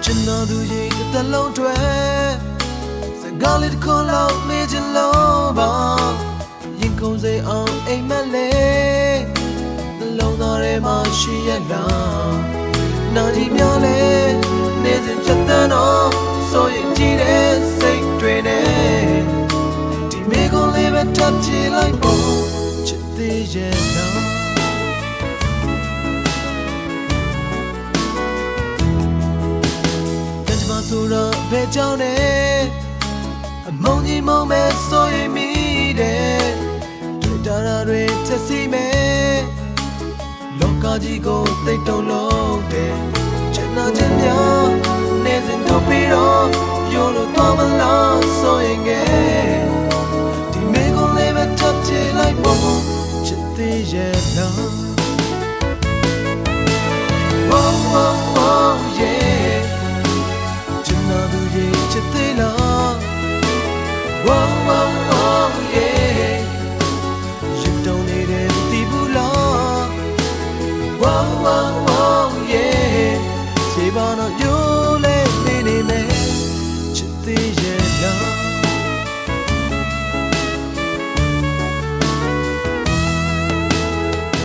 သူရဲ့တစ်လုံးတွေစကားလေးတစ်ခုလောက်မေးချင်လို့ပါရင်ကုန်စေအောင်အိမ်မက်လေးနှလုံးသားထဲမှာရှိရလားနာကြီးများလဲနေစဉ်ဖြတ်သန်းတော့ဆိုရင်ကြည့်တဲ့စိတ်တွေနဲ့ဒီမေကုန်လေးပဲထပ်ကြည့်လိုက်ဖို့ချစ်သေးရဲ့လားဆိုတော့ဘယ်ကြောင့်လဲအမုန်းကြီးမုန်းမဲ့ဆိုရင်မိတယ်တွေ့တာတွေချက်စီမဲ့လောကကြီးကိုသိတုံလုံးတယ်ချင်နာချင်များနေစဉ်တို့ပြီးတော့ရိုးလို့တော့မလားဆိုရင်ငယ်ဒီမေကုန်လေးပဲထပ်ချင်လိုက်ဖို့ချစ်သေးရဲ့လား Oh oh oh yeah ချစ်သေးလား